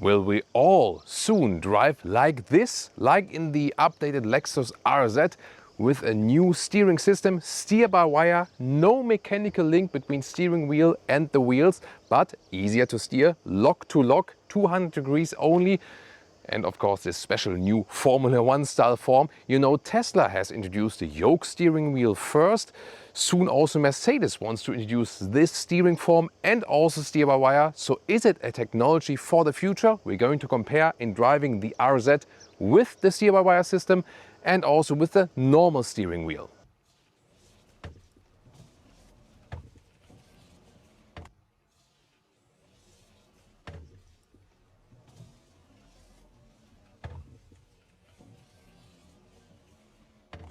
Will we all soon drive like this, like in the updated Lexus RZ with a new steering system, steer-by-wire, no mechanical link between steering wheel and the wheels, but easier to steer, lock to lock, 200 degrees only. And of course this special new Formula 1 style form. You know, Tesla has introduced the yoke steering wheel first. Soon also Mercedes wants to introduce this steering form and also steer-by-wire. So is it a technology for the future? We're going to compare in driving the RZ with the steer-by-wire system and also with the normal steering wheel.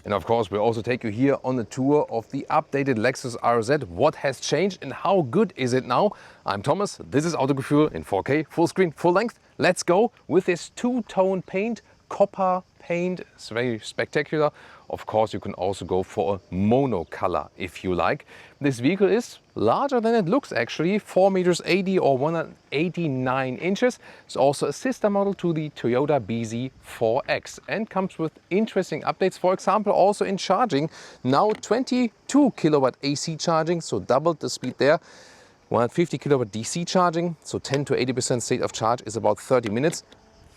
And of course, we'll also take you here on the tour of the updated Lexus RZ. What has changed and how good is it now? I'm Thomas, this is Autogefühl in 4K, full screen, full length. Let's go with this two-tone paint, copper paint. It's very spectacular. Of course, you can also go for a mono color if you like. This vehicle is larger than it looks actually, 4 meters 80 or 189 inches. It's also a sister model to the Toyota BZ4X and comes with interesting updates. For example, also in charging, now 22 kilowatt AC charging, so doubled the speed there. 150 kilowatt DC charging, so 10 to 80% state of charge is about 30 minutes.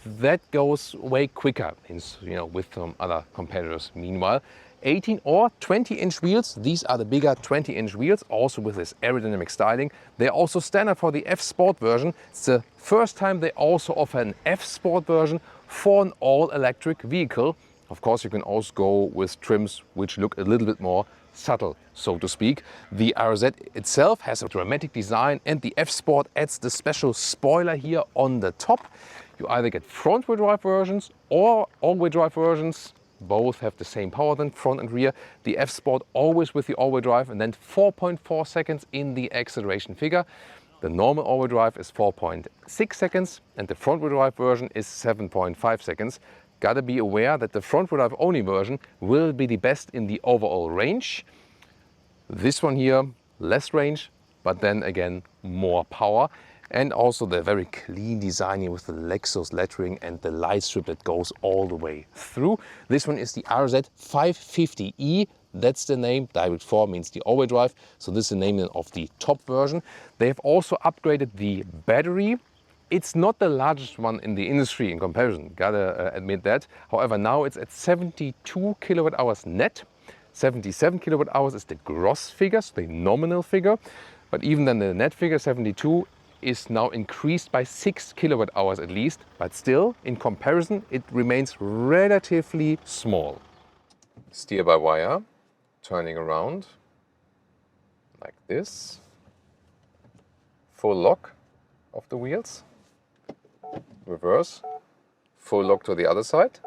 That goes way quicker, with some other competitors. Meanwhile, 18 or 20-inch wheels. These are the bigger 20-inch wheels, also with this aerodynamic styling. They're also standard for the F-Sport version. It's the first time they also offer an F-Sport version for an all-electric vehicle. Of course, you can also go with trims which look a little bit more subtle, so to speak. The RZ itself has a dramatic design and the F-Sport adds the special spoiler here on the top. You either get front-wheel drive versions or all-wheel drive versions. Both have the same power then, front and rear. The F-Sport always with the all-wheel drive and then 4.4 seconds in the acceleration figure. The normal all-wheel drive is 4.6 seconds and the front-wheel drive version is 7.5 seconds. Gotta be aware that the front-wheel drive only version will be the best in the overall range. This one here, less range, but then again, more power. And also the very clean design here with the Lexus lettering and the light strip that goes all the way through. This one is the RZ 550e. That's the name. Direct 4 means the all-wheel drive. So this is the name of the top version. They have also upgraded the battery. It's not the largest one in the industry in comparison, gotta admit that. However, now it's at 72 kilowatt hours net. 77 kilowatt hours is the gross figure, so the nominal figure. But even then the net figure, 72, is now increased by 6 kilowatt hours at least, but still, in comparison, it remains relatively small. Steer by wire, turning around like this. Full lock of the wheels. Reverse. Full lock to the other side.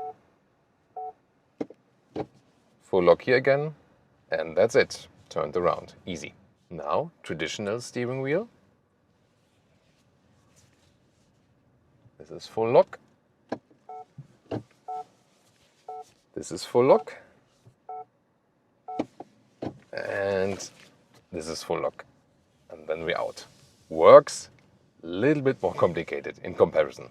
Full lock here again. And that's it. Turned around. Easy. Now, traditional steering wheel. This is full lock. This is full lock. And this is full lock. And then we're out. Works a little bit more complicated in comparison.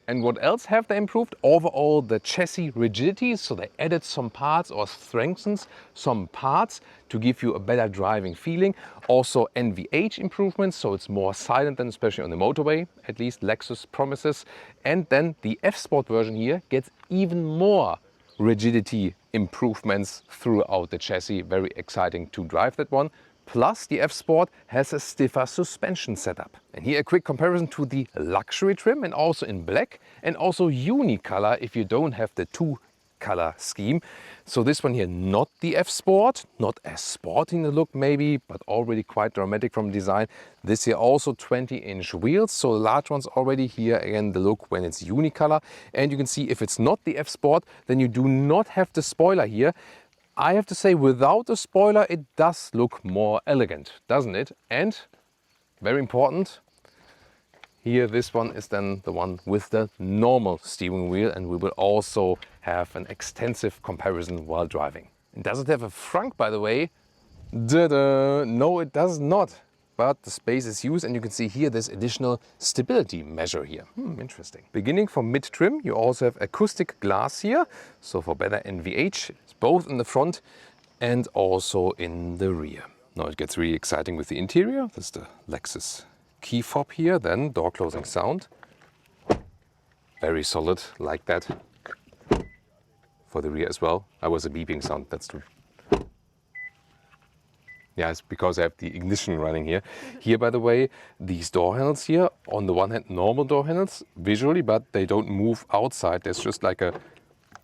And what else have they improved? Overall, the chassis rigidity. So they added some parts or strengthened some parts to give you a better driving feeling. Also NVH improvements, so it's more silent than especially on the motorway, at least Lexus promises. And then the F-Sport version here gets even more rigidity improvements throughout the chassis. Very exciting to drive that one. Plus, the F-Sport has a stiffer suspension setup. And here a quick comparison to the luxury trim and also in black and also unicolor if you don't have the two-color scheme. So this one here, not the F-Sport, not as sporty in the look maybe, but already quite dramatic from design. This here also 20-inch wheels, so large ones already. Here again the look when it's unicolor. And you can see if it's not the F-Sport, then you do not have the spoiler here. I have to say, without the spoiler, it does look more elegant, doesn't it? And, very important, here this one is then the one with the normal steering wheel, and we will also have an extensive comparison while driving. And does it have a frunk, by the way? No, it does not. but the space is used, and you can see here this additional stability measure here. Interesting. Beginning from mid-trim, you also have acoustic glass here, so for better NVH. It's both in the front and also in the rear. Now it gets really exciting with the interior. This is the Lexus key fob here, then door closing sound. Very solid, like that. For the rear as well. I was a beeping sound, that's true. Yeah, it's because I have the ignition running here. Here, by the way, these door handles here, on the one hand, normal door handles visually, but they don't move outside. There's just like a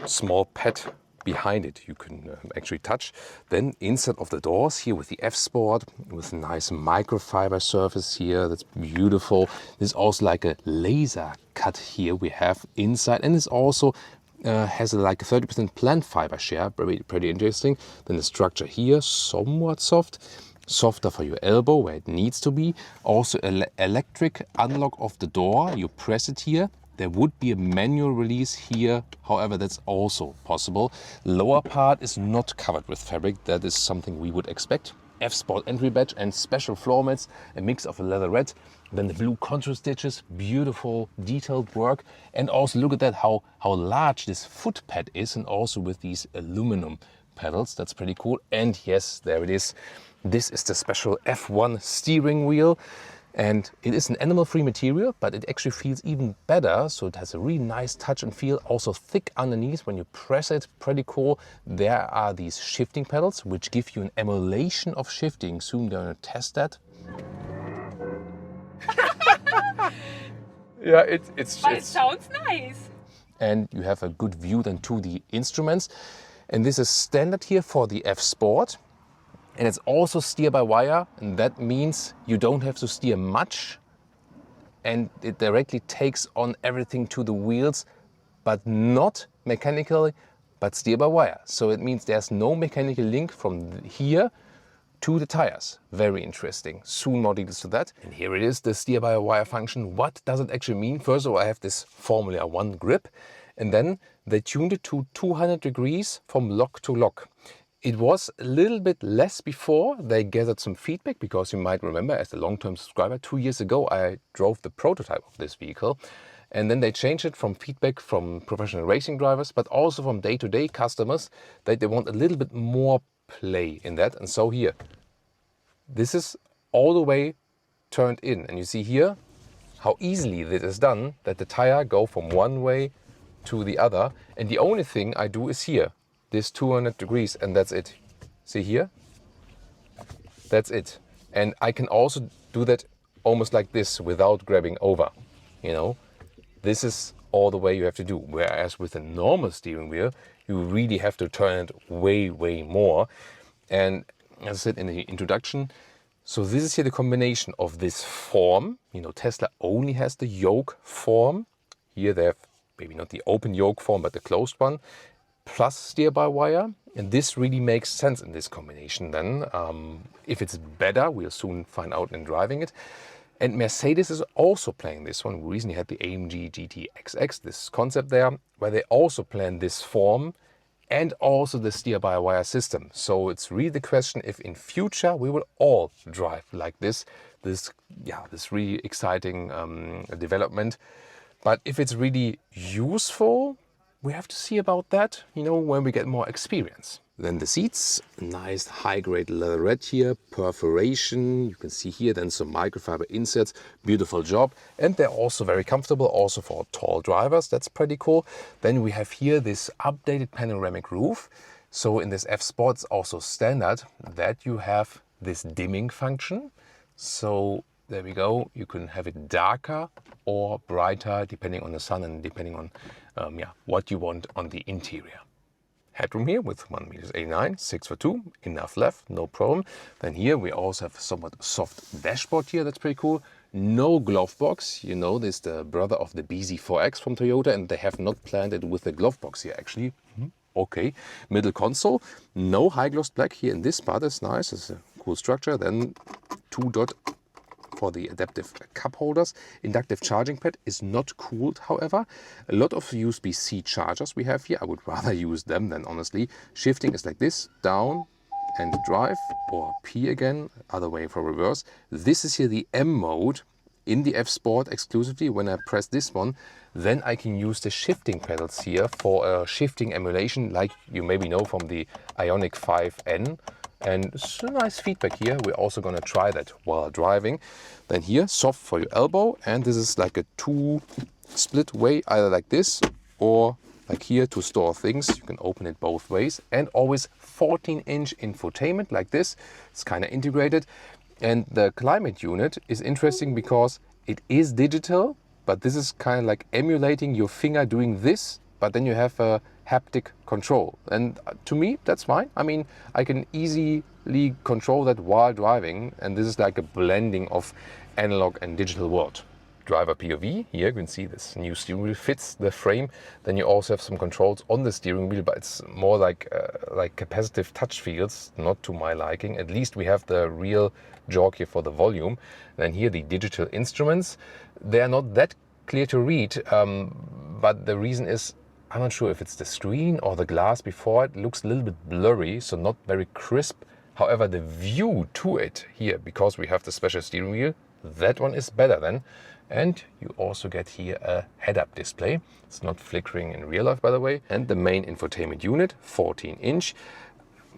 small pad behind it you can actually touch. Then inside of the doors here with the F-Sport, with a nice microfiber surface here, that's beautiful. There's also like a laser cut here we have inside, and it's also has like a 30% plant fiber share, pretty interesting. Then the structure here, somewhat soft, softer for your elbow where it needs to be. Also electric unlock of the door, you press it here. There would be a manual release here, however that's also possible. Lower part is not covered with fabric, that is something we would expect. F-Sport entry badge and special floor mats, a mix of a leather red. Then the blue contour stitches, beautiful detailed work. And also look at that, how large this foot pad is, and also with these aluminum pedals, that's pretty cool. And yes, there it is. This is the special F1 steering wheel. And it is an animal-free material, but it actually feels even better. So it has a really nice touch and feel, also thick underneath when you press it, pretty cool. There are these shifting pedals, which give you an emulation of shifting. Soon they're gonna test that. Yeah, it sounds nice. And you have a good view then to the instruments. And this is standard here for the F-Sport. And it's also steer by wire, and that means you don't have to steer much, and it directly takes on everything to the wheels, but not mechanically, but steer by wire. So it means there's no mechanical link from here to the tires. Very interesting. Soon more details to that. And here it is, the steer by wire function. What does it actually mean? First of all, I have this Formula 1 grip, and then they tuned it to 200 degrees from lock to lock. It was a little bit less before. They gathered some feedback, because you might remember, as a long-term subscriber, 2 years ago I drove the prototype of this vehicle, and then they changed it from feedback from professional racing drivers, but also from day-to-day customers, that they want a little bit more play in that. And so here, this is all the way turned in, and you see here how easily this is done, that the tire go from one way to the other, and the only thing I do is here, this 200 degrees, and that's it. See here? That's it. And I can also do that almost like this without grabbing over, you know? This is all the way you have to do. Whereas with a normal steering wheel, you really have to turn it way, way more. And as I said in the introduction, so this is here the combination of this form. You know, Tesla only has the yoke form. Here they have maybe not the open yoke form, but the closed one, plus steer by wire, and this really makes sense in this combination then. If it's better, we'll soon find out in driving it. And Mercedes is also playing this one. We recently had the AMG GT XX, this concept there, where they also plan this form and also the steer by wire system. So it's really the question if in future we will all drive like this really exciting development. But if it's really useful, we have to see about that, you know, when we get more experience. Then the seats, nice high-grade leather red here, perforation. You can see here then some microfiber inserts, beautiful job. And they're also very comfortable, also for tall drivers. That's pretty cool. Then we have here this updated panoramic roof. So in this F-Sport, it's also standard that you have this dimming function. So there we go. You can have it darker or brighter depending on the sun and depending on what you want on the interior. Headroom here with 1.89 m, 6'2", enough left, no problem. Then here we also have a somewhat soft dashboard here, that's pretty cool. No glove box, you know, this is the brother of the BZ4X from Toyota, and they have not planned it with a glove box here actually. Okay, middle console, no high gloss black here in this part, that's nice, it's a cool structure. Then 2-dot for the adaptive cup holders. Inductive charging pad is not cooled, however. A lot of USB-C chargers we have here. I would rather use them than honestly. Shifting is like this, down and drive, or P again, other way for reverse. This is here the M mode in the F-Sport exclusively. When I press this one, then I can use the shifting pedals here for a shifting emulation, like you maybe know from the Ioniq 5N. And it's a nice feedback here. We're also gonna try that while driving. Then here, soft for your elbow, and this is like a 2-split way, either like this or like here to store things. You can open it both ways, and always 14-inch infotainment like this. It's kind of integrated. And the climate unit is interesting because it is digital, but this is kind of like emulating your finger doing this, but then you have a haptic control. And to me, that's fine. I mean, I can easily control that while driving, and this is like a blending of analog and digital world. Driver POV, here you can see this new steering wheel fits the frame. Then you also have some controls on the steering wheel, but it's more like capacitive touch feels, not to my liking. At least we have the real jog here for the volume. Then here the digital instruments. They are not that clear to read, but the reason is, I'm not sure if it's the screen or the glass before it looks a little bit blurry, so not very crisp. However, the view to it here, because we have the special steering wheel, that one is better then. And you also get here a head-up display. It's not flickering in real life, by the way. And the main infotainment unit, 14-inch.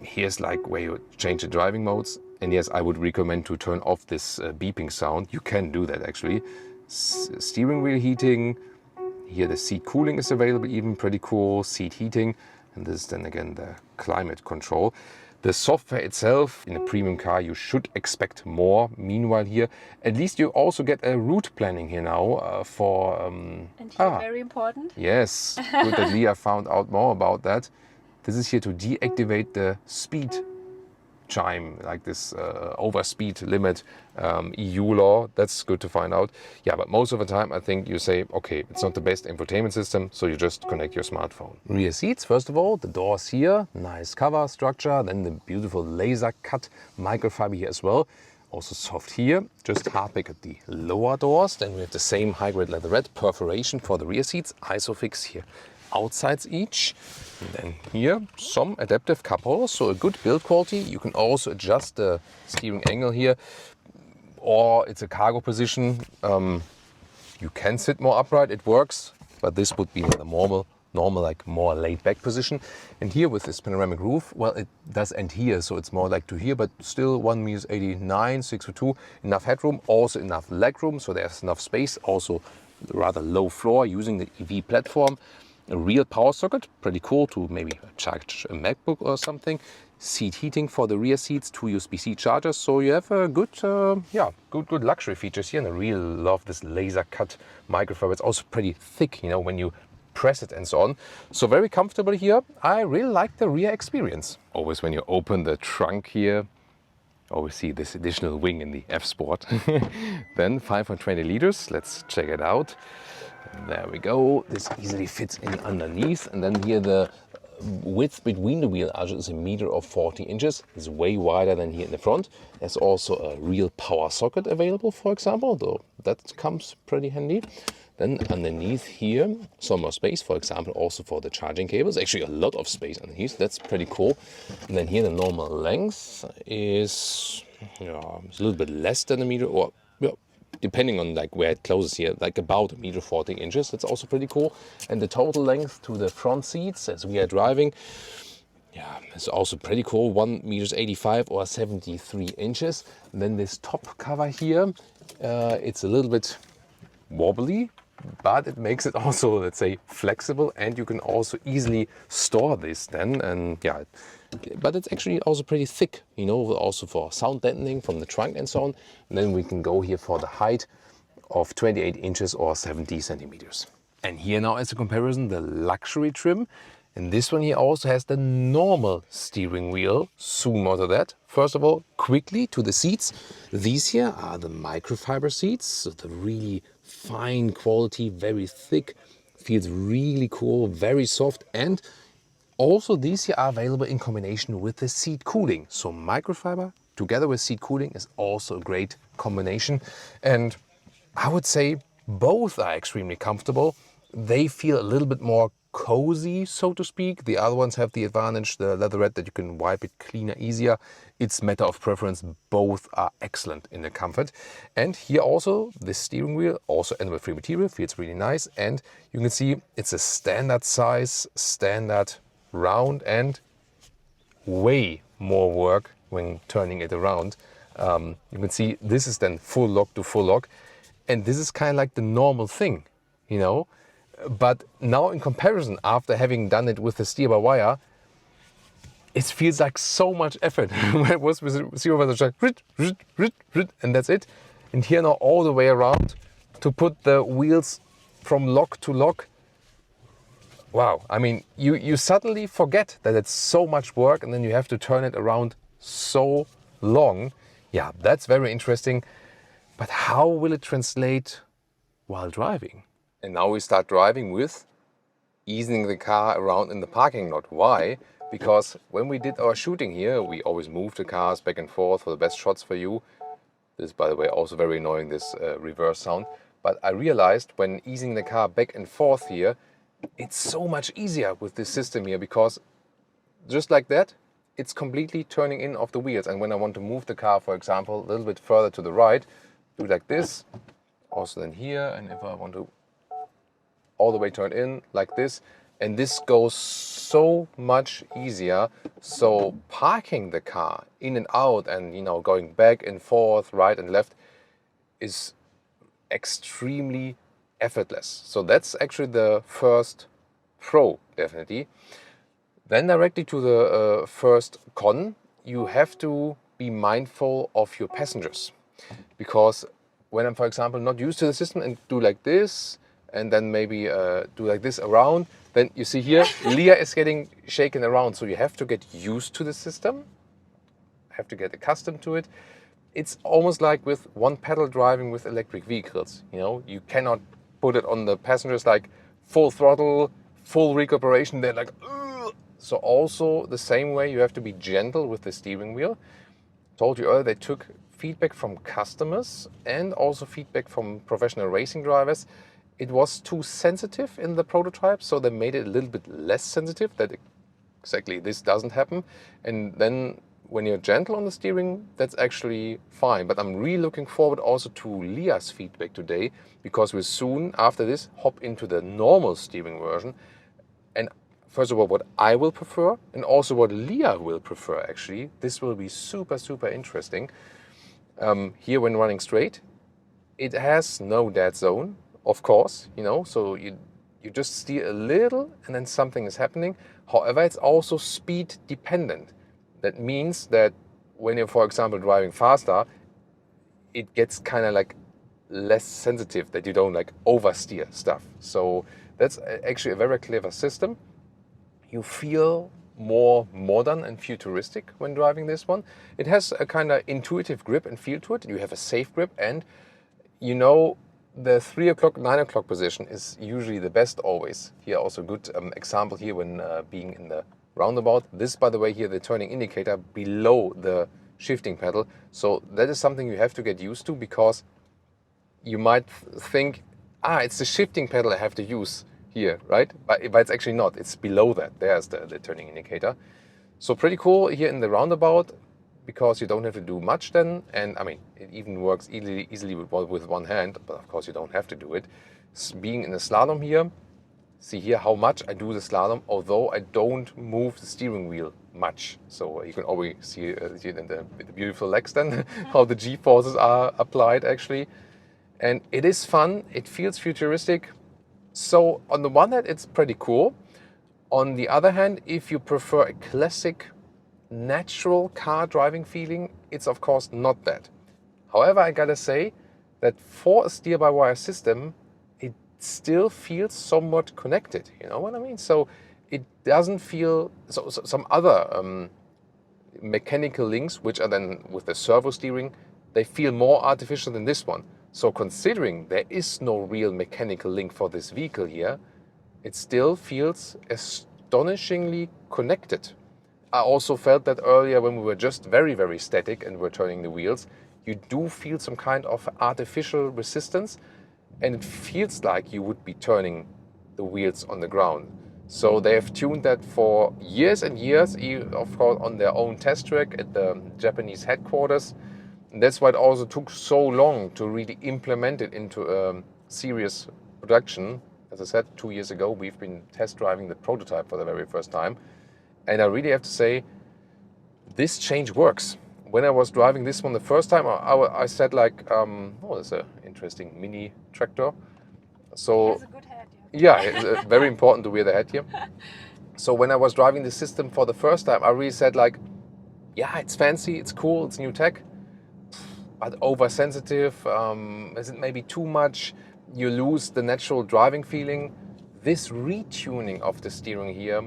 Here's like where you change the driving modes. And yes, I would recommend to turn off this beeping sound. You can do that actually. Steering wheel heating. Here the seat cooling is available, even pretty cool. Seat heating. And this is then again the climate control. The software itself, in a premium car, you should expect more. Meanwhile here, at least you also get a route planning here now for... and here very important. Yes, good that Leah found out more about that. This is here to deactivate the speed chime, like this over speed limit EU law. That's good to find out. Yeah, but most of the time I think you say, okay, it's not the best infotainment system, so you just connect your smartphone. Rear seats, first of all, the doors here, nice cover structure, then the beautiful laser cut microfiber here as well. Also soft here, just hardback at the lower doors. Then we have the same high-grade leatherette perforation for the rear seats, ISOFIX here outsides each. And then here some adaptive cup holders, so a good build quality. You can also adjust the steering angle here, or it's a cargo position. You can sit more upright, it works, but this would be the normal like more laid back position. And here with this panoramic roof, well, it does end here, so it's more like to here, but still 1.89 meters, 6'2", enough headroom, also enough legroom, so there's enough space. Also rather low floor using the EV platform. A real power socket, pretty cool to maybe charge a MacBook or something. Seat heating for the rear seats, 2 USB-C chargers. So you have a good, good luxury features here. And I really love this laser cut microfiber. It's also pretty thick, you know, when you press it and so on. So very comfortable here. I really like the rear experience. Always when you open the trunk here, always see this additional wing in the F-Sport. Then 520 liters. Let's check it out. There we go. This easily fits in underneath. And then here the width between the wheel arches is 1 meter or 40 inches. It's way wider than here in the front. There's also a real power socket available, for example, though that comes pretty handy. Then underneath here, some more space, for example, also for the charging cables. Actually, a lot of space underneath. That's pretty cool. And then here the normal length is it's a little bit less than 1 meter, or depending on like where it closes here, like about 1 meter 40 inches. That's also pretty cool. And the total length to the front seats as we are driving, it's also pretty cool. 1.85 meters or 73 inches. And then this top cover here, it's a little bit wobbly, but it makes it also, let's say, flexible, and you can also easily store this then. And but it's actually also pretty thick, you know, also for sound deadening from the trunk and so on. And then we can go here for the height of 28 inches or 70 centimeters. And here now as a comparison, the luxury trim. And this one here also has the normal steering wheel. Soon more to that. First of all, quickly to the seats. These here are the microfiber seats, so the really fine quality, very thick, feels really cool, very soft. And also these here are available in combination with the seat cooling. So microfiber together with seat cooling is also a great combination. And I would say both are extremely comfortable. They feel a little bit more cozy, so to speak. The other ones have the advantage, the leatherette, that you can wipe it cleaner, easier. It's matter of preference. Both are excellent in the comfort. And here also, this steering wheel, also animal-free material, feels really nice. And you can see it's a standard size, standard round, and way more work when turning it around. You can see this is then full lock to full lock. And this is kind of like the normal thing, you know. But now in comparison, after having done it with the steer-by-wire, it feels like so much effort. When it was with zero, and that's it. And here now all the way around to put the wheels from lock to lock. Wow, I mean, you suddenly forget that it's so much work, and then you have to turn it around so long. Yeah, that's very interesting. But how will it translate while driving? And now we start driving with easing the car around in the parking lot. Why? Because when we did our shooting here, we always moved the cars back and forth for the best shots for you. This is, by the way, also very annoying, this reverse sound. But I realized when easing the car back and forth here, it's so much easier with this system here, because just like that, it's completely turning in off the wheels. And when I want to move the car, for example, a little bit further to the right, do like this, also then here, and if I want to all the way turn in like this, and this goes so much easier. So parking the car in and out and, you know, going back and forth, right and left, is extremely effortless. So that's actually the first pro, definitely. Then directly to the first con, you have to be mindful of your passengers. Because when I'm, for example, not used to the system and do like this, and then maybe do like this around, then you see here, Leah is getting shaken around. So you have to get used to the system, have to get accustomed to it. It's almost like with one pedal driving with electric vehicles. You know, you cannot put it on the passengers like full throttle, full recuperation. They're like, ugh. So also the same way, you have to be gentle with the steering wheel. Told you earlier, they took feedback from customers and also feedback from professional racing drivers. It was too sensitive in the prototype, so they made it a little bit less sensitive, that exactly this doesn't happen. And then when you're gentle on the steering, that's actually fine. But I'm really looking forward also to Leah's feedback today, because we'll soon, after this, hop into the normal steering version. And first of all, what I will prefer, and also what Leah will prefer, actually. This will be super, super interesting. Here, when running straight, it has no dead zone. Of course, you know, so you just steer a little and then something is happening. However, it's also speed dependent. That means that when you're, for example, driving faster, it gets kind of like less sensitive, that you don't like oversteer stuff. So that's actually a very clever system. You feel more modern and futuristic when driving this one. It has a kind of intuitive grip and feel to it. You have a safe grip, and you know, the 3 o'clock, 9 o'clock position is usually the best always. Here also a good example here when being in the roundabout. This, by the way, here the turning indicator below the shifting pedal. So that is something you have to get used to, because you might think, it's the shifting pedal I have to use here, right? But it's actually not. It's below that. There's the turning indicator. So pretty cool here in the roundabout, because you don't have to do much then. And I mean, it even works easily with one hand, but of course you don't have to do it. Being in the slalom here, see here how much I do the slalom, although I don't move the steering wheel much. So you can always see it in the beautiful legs then, how the G-forces are applied actually. And it is fun, it feels futuristic. So on the one hand, it's pretty cool. On the other hand, if you prefer a classic natural car driving feeling, it's of course not that. However, I gotta say that for a steer-by-wire system, it still feels somewhat connected. You know what I mean? So it doesn't feel so some other mechanical links, which are then with the servo steering, they feel more artificial than this one. So considering there is no real mechanical link for this vehicle here, it still feels astonishingly connected. I also felt that earlier when we were just very, very static and were turning the wheels, you do feel some kind of artificial resistance, and it feels like you would be turning the wheels on the ground. So they have tuned that for years and years, of course, on their own test track at the Japanese headquarters. And that's why it also took so long to really implement it into serious production. As I said, 2 years ago, we've been test driving the prototype for the very first time. And I really have to say, this change works. When I was driving this one the first time, I said like, oh, that's an interesting mini tractor. So It has a good head. yeah, it's very important to wear the hat here. So when I was driving the system for the first time, I really said like, yeah, it's fancy, it's cool, it's new tech, but oversensitive. Is it maybe too much? You lose the natural driving feeling. This retuning of the steering here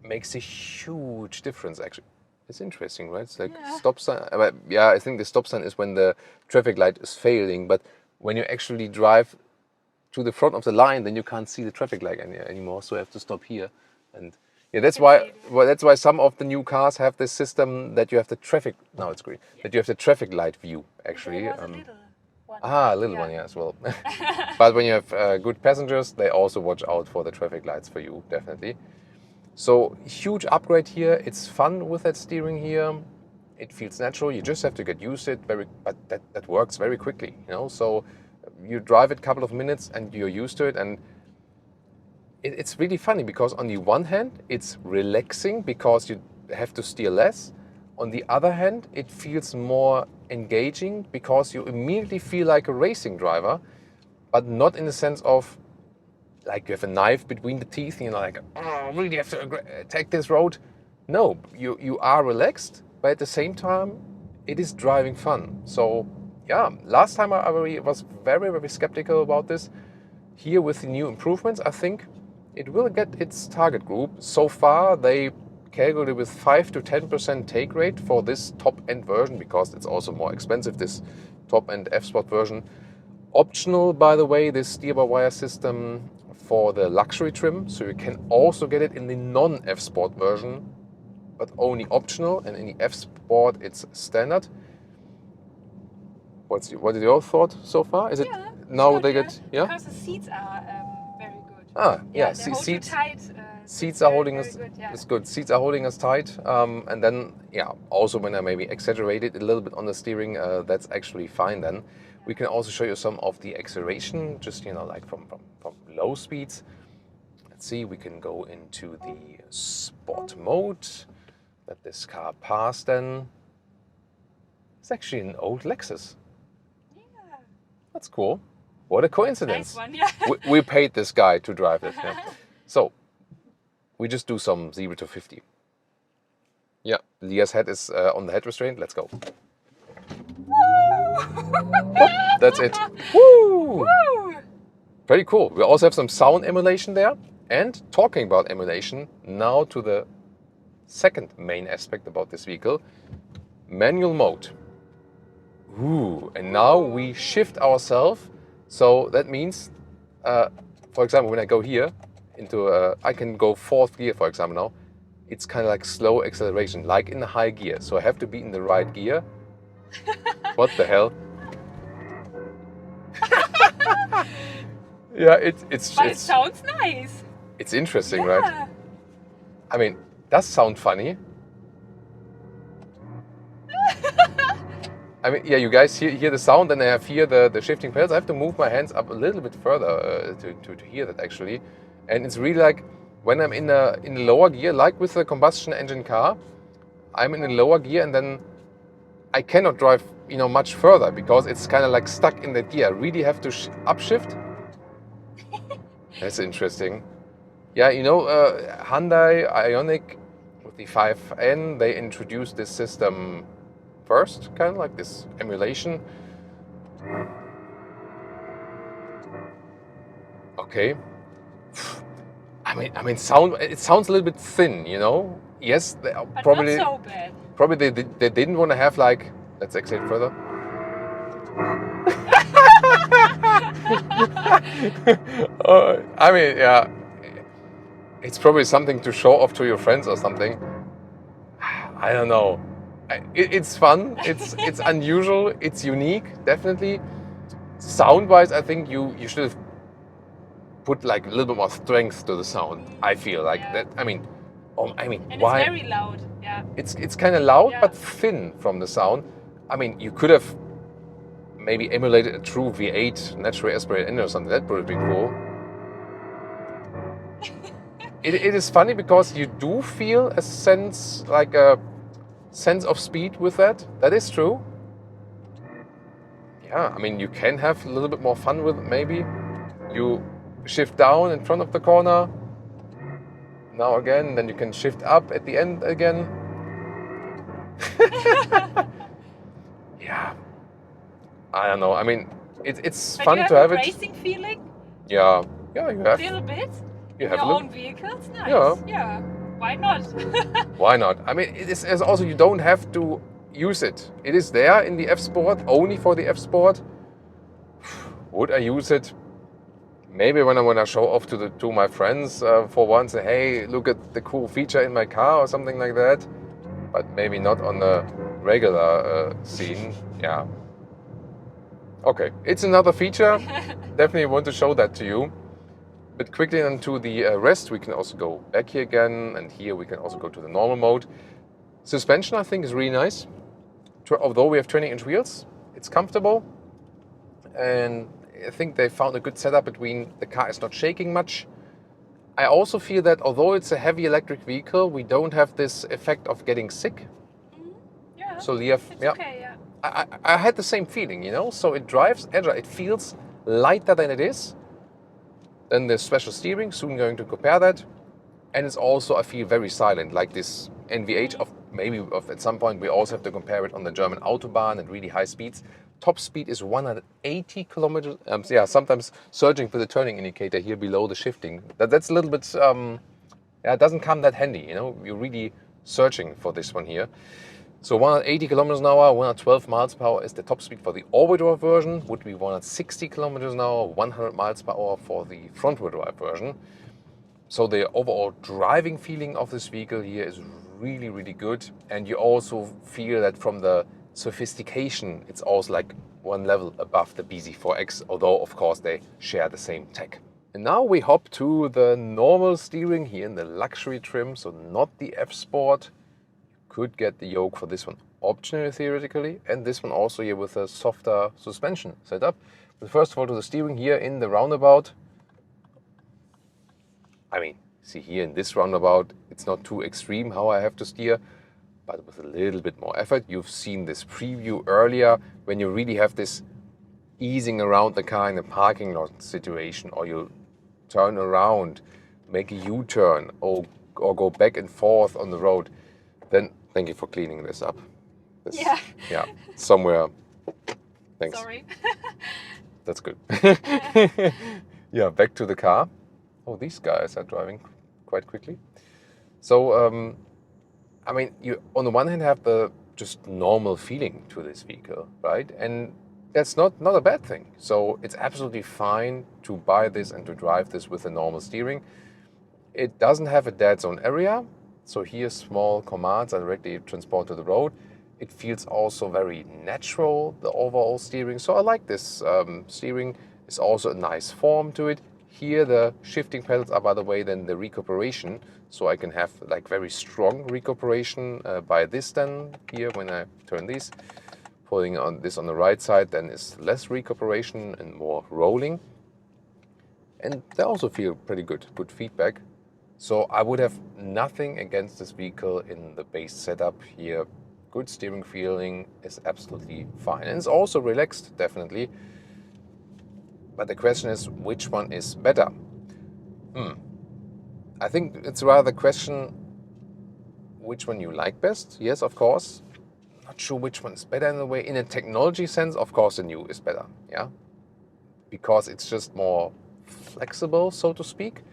makes a huge difference, actually. It's interesting, right? It's like stop sign. Yeah, I think the stop sign is when the traffic light is failing, but when you actually drive to the front of the line, then you can't see the traffic light anymore, so you have to stop here. And yeah, that's why some of the new cars have this system that you have the traffic. Now it's green. That you have the traffic light view actually. There was a little one. A little one, yeah, as well. But when you have good passengers, they also watch out for the traffic lights for you, definitely. So huge upgrade here. It's fun with that steering here. It feels natural. You just have to get used to it. But that works very quickly, you know. So you drive it a couple of minutes and you're used to it. And it's really funny because on the one hand, it's relaxing because you have to steer less. On the other hand, it feels more engaging because you immediately feel like a racing driver, but not in the sense of like you have a knife between the teeth and you're like, oh, I really have to take this road. No, you are relaxed, but at the same time, it is driving fun. So yeah, last time I was very, very skeptical about this. Here with the new improvements, I think it will get its target group. So far, they calculated with 5 to 10% take rate for this top-end version because it's also more expensive, this top-end F-Sport version. Optional, by the way, this steer-by-wire system for the luxury trim, so you can also get it in the non-F-Sport version, but only optional, and in the F-Sport it's standard. What is your thought so far? Is it now good, they get because the seats are very good. Yeah, they hold you tight. Seats are holding us. Good, It's good. Seats are holding us tight, and then also when I maybe exaggerated a little bit on the steering, that's actually fine. Then we can also show you some of the acceleration, just like from low speeds. Let's see. We can go into the sport mode. Let this car pass. Then it's actually an old Lexus. Yeah, That's cool. What a coincidence. nice one. Yeah. we paid this guy to drive it. Yeah. So we just do some 0 to 50. Yeah, Leah's head is on the head restraint. Let's go. Oh, that's it. Woo! Woo! Pretty cool. We also have some sound emulation there. And talking about emulation, now to the second main aspect about this vehicle, manual mode. Ooh, and now we shift ourselves. So that means, for example, when I go here into, I can go 4th gear, for example, now. It's kind of like slow acceleration, like in the high gear. So I have to be in the right gear. What the hell? Yeah, it sounds nice. It's interesting, right? I mean, does sound funny. I mean, yeah, you guys hear the sound, and I have here the shifting pedals. I have to move my hands up a little bit further to hear that actually. And it's really like when I'm in the lower gear, like with the combustion engine car, I'm in the lower gear and then I cannot drive much further because it's kind of like stuck in that gear. I really have to upshift. That's interesting. Yeah, Hyundai Ioniq with the 5N, they introduced this system first, kind of like this emulation. Okay. I mean, it sounds a little bit thin, Yes, But probably not so bad. Probably they didn't want to have like. Let's exit further. I mean, yeah, it's probably something to show off to your friends or something. I don't know. It's fun. It's unusual. It's unique, definitely. Sound-wise, I think you should have put like a little bit more strength to the sound. I feel like Yeah. that. I mean, And why? it's very loud. Yeah. It's kind of loud, Yeah. but thin from the sound. I mean, you could have maybe emulated a true V8 naturally aspirated engine or something. That would be cool. It is funny because you do feel a sense, like a sense of speed with that. That is true. Yeah, I mean, you can have a little bit more fun with it, maybe. You shift down in front of the corner. Now again, then you can shift up at the end again. Yeah, I don't know. I mean, it's But fun you have to have a it. racing feeling? Yeah, yeah, you A have. little bit? You In have your a little. own vehicles? Nice. Yeah. Yeah. Why not? Why not? I mean, it's also you don't have to use it. It is there in the F-Sport, only for the F-Sport. Would I use it? Maybe when I want to show off to my friends for once, say, hey, look at the cool feature in my car or something like that. But maybe not on the regular scene. Yeah. Okay, it's another feature. Definitely want to show that to you. But quickly onto the rest, we can also go back here again, and here we can also go to the normal mode. Suspension, I think, is really nice. Although we have 20-inch wheels, it's comfortable. And I think they found a good setup between the car is not shaking much. I also feel that although it's a heavy electric vehicle, we don't have this effect of getting sick. Yeah. So the It's okay, yeah. I had the same feeling, you know. So it drives agile. It feels lighter than it is. Then the special steering. Soon going to compare that. And it's also, I feel, very silent, like this NVH of maybe at some point we also have to compare it on the German Autobahn at really high speeds. Top speed is 180 kilometers. Yeah, sometimes surging with the turning indicator here below the shifting. That's a little bit, yeah, it doesn't come that handy, you know. You're really searching for this one here. So 180 kilometers an hour, 112 miles per hour is the top speed for the all-wheel drive version. Would be 160 kilometers an hour, 100 miles per hour for the front-wheel drive version. So the overall driving feeling of this vehicle here is really, really good. And you also feel that from the sophistication, it's also like one level above the BZ4X, although of course they share the same tech. And now we hop to the normal steering here in the luxury trim, so not the F-Sport. Could get the yoke for this one optionally theoretically, and this one also here with a softer suspension setup. But first of all, to the steering here in the roundabout. I mean, see here in this roundabout, it's not too extreme how I have to steer, but with a little bit more effort. You've seen this preview earlier when you really have this easing around the car in a parking lot situation, or you turn around, make a U-turn, or go back and forth on the road. Then thank you for cleaning this up. Yeah. Yeah, somewhere. Thanks. Sorry. That's good. Yeah, back to the car. Oh, these guys are driving quite quickly. So, I mean, you on the one hand have the just normal feeling to this vehicle, right? And that's not a bad thing. So it's absolutely fine to buy this and to drive this with a normal steering. It doesn't have a dead zone area. So here small commands are directly transported to the road. It feels also very natural, the overall steering. So I like this steering. Is also a nice form to it. Here the shifting pedals are, by the way, then the recuperation. So I can have like very strong recuperation by this then here when I turn these. Pulling on this on the right side then is less recuperation and more rolling. And they also feel pretty good feedback. So I would have nothing against this vehicle in the base setup here. Good steering feeling is absolutely fine. And it's also relaxed, definitely. But the question is, which one is better? I think it's rather the question, which one you like best? Yes, of course. Not sure which one is better in a way. In a technology sense, of course, the new is better, yeah? Because it's just more flexible, so to speak.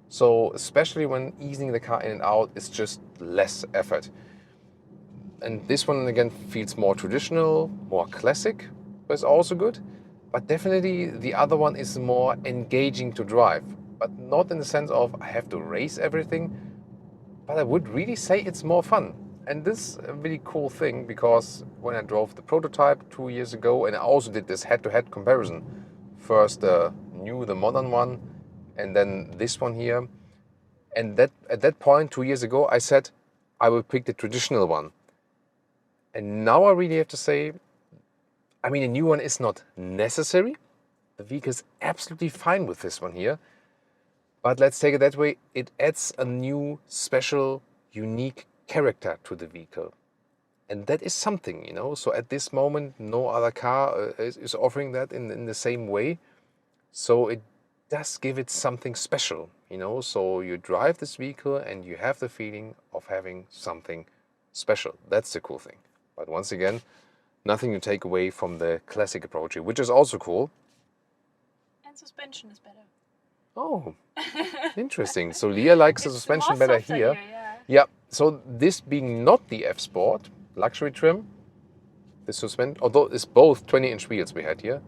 So especially when easing the car in and out, it's just less effort. And this one, again, feels more traditional, more classic, but it's also good. But definitely the other one is more engaging to drive, but not in the sense of I have to race everything, but I would really say it's more fun. And this is a really cool thing, because when I drove the prototype 2 years ago, and I also did this head-to-head comparison, first the new, the modern one, and then this one here. And that at that point 2 years ago, I said I will pick the traditional one. And now I really have to say, I mean, a new one is not necessary. The vehicle is absolutely fine with this one here. But let's take it that way, it adds a new, special, unique character to the vehicle. And that is something, you know. So at this moment, no other car is offering that in the same way. So it does give it something special, you know. So you drive this vehicle and you have the feeling of having something special. That's the cool thing. But once again, nothing to take away from the classic approach here, which is also cool. And suspension is better. Oh, interesting. So Leah likes the suspension better here. Yeah. So this being not the F-Sport luxury trim, the suspension, although it's both 20-inch wheels we had here,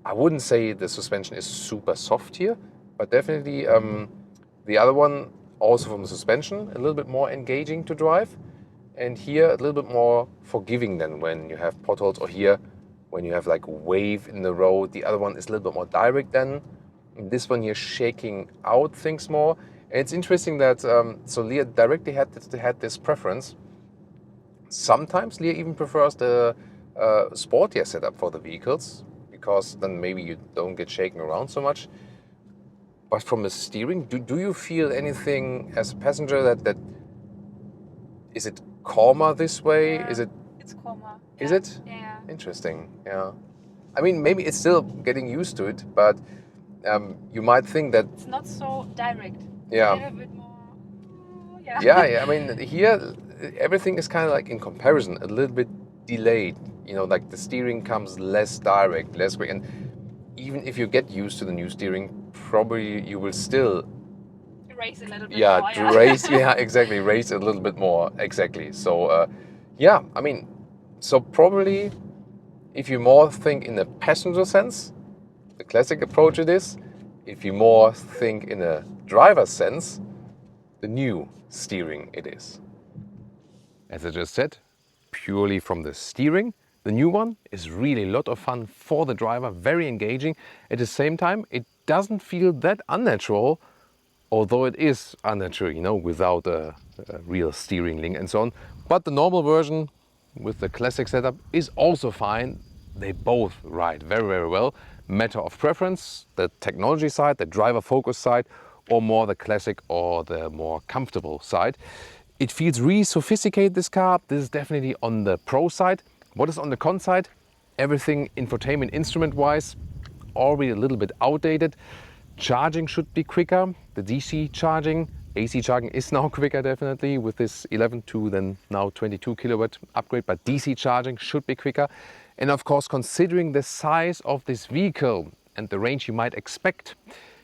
I wouldn't say the suspension is super soft here, but definitely the other one, also from the suspension, a little bit more engaging to drive. And here a little bit more forgiving than when you have potholes, or here when you have like wave in the road. The other one is a little bit more direct than. This one here shaking out things more. And it's interesting that, so Leah directly had this preference. Sometimes Leah even prefers the sportier setup for the vehicles, because then maybe you don't get shaken around so much. But from the steering, do you feel anything as a passenger that is it calmer this way? Yeah, is it? It's calmer. Is it? Yeah. Interesting. Yeah. I mean, maybe it's still getting used to it, but you might think that it's not so direct. Yeah. A little bit more. Yeah. Yeah. I mean, here everything is kind of like in comparison a little bit delayed. You know, like the steering comes less direct, less quick, and even if you get used to the new steering, probably you will still race a little bit more. Race. Yeah, exactly. Race a little bit more. Exactly. So, yeah. I mean, so probably if you more think in a passenger sense, the classic approach it is. If you more think in a driver's sense, the new steering it is. As I just said, purely from the steering, the new one is really a lot of fun for the driver, very engaging. At the same time, it doesn't feel that unnatural, although it is unnatural, you know, without a real steering link and so on. But the normal version with the classic setup is also fine. They both ride very, very well. Matter of preference, the technology side, the driver focus side, or more the classic or the more comfortable side. It feels really sophisticated, this car. This is definitely on the pro side. What is on the con side? Everything infotainment instrument wise, already a little bit outdated. Charging should be quicker. The DC charging, AC charging is now quicker definitely with this 11 to then now 22 kilowatt upgrade, but DC charging should be quicker. And of course, considering the size of this vehicle and the range you might expect,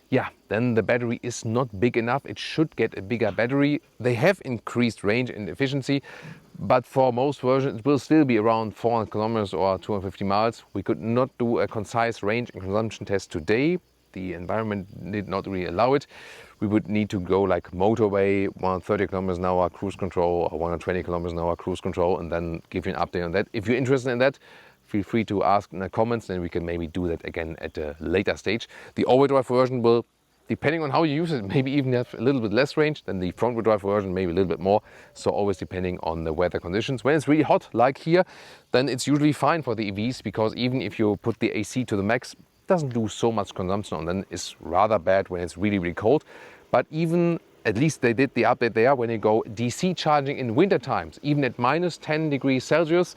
yeah, then the battery is not big enough. It should get a bigger battery. They have increased range and efficiency, but for most versions it will still be around 400 kilometers or 250 miles. We could not do a concise range and consumption test today. The environment did not really allow it. We would need to go like motorway, 130 kilometers an hour cruise control or 120 kilometers an hour cruise control, and then give you an update on that. If you're interested in that, feel free to ask in the comments, then we can maybe do that again at a later stage. The all-wheel drive version will, depending on how you use it, maybe even have a little bit less range than the front-wheel drive version, maybe a little bit more. So always depending on the weather conditions. When it's really hot, like here, then it's usually fine for the EVs, because even if you put the AC to the max, it doesn't do so much consumption, and then it's rather bad when it's really, really cold. But even, at least they did the update there, when you go DC charging in winter times, even at minus 10 degrees Celsius,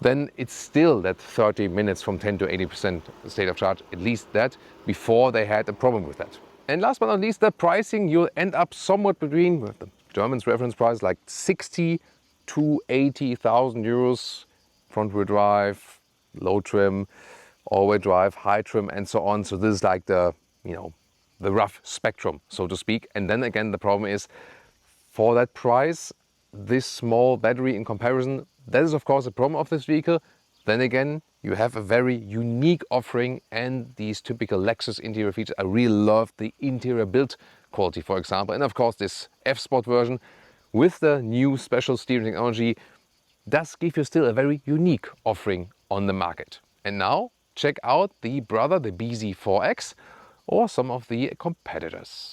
then it's still that 30 minutes from 10 to 80% state of charge, at least that, before they had a problem with that. And last but not least, the pricing, you'll end up somewhat between, with the German's reference price, like 60 to 80,000 euros, front wheel drive, low trim, all wheel drive, high trim, and so on. So this is like the, you know, the rough spectrum, so to speak. And then again, the problem is, for that price, this small battery in comparison, that is of course a problem of this vehicle. Then again, you have a very unique offering and these typical Lexus interior features. I really love the interior build quality, for example. And of course, this F-Sport version with the new special steering technology does give you still a very unique offering on the market. And now check out the brother, the BZ4X. or some of the competitors.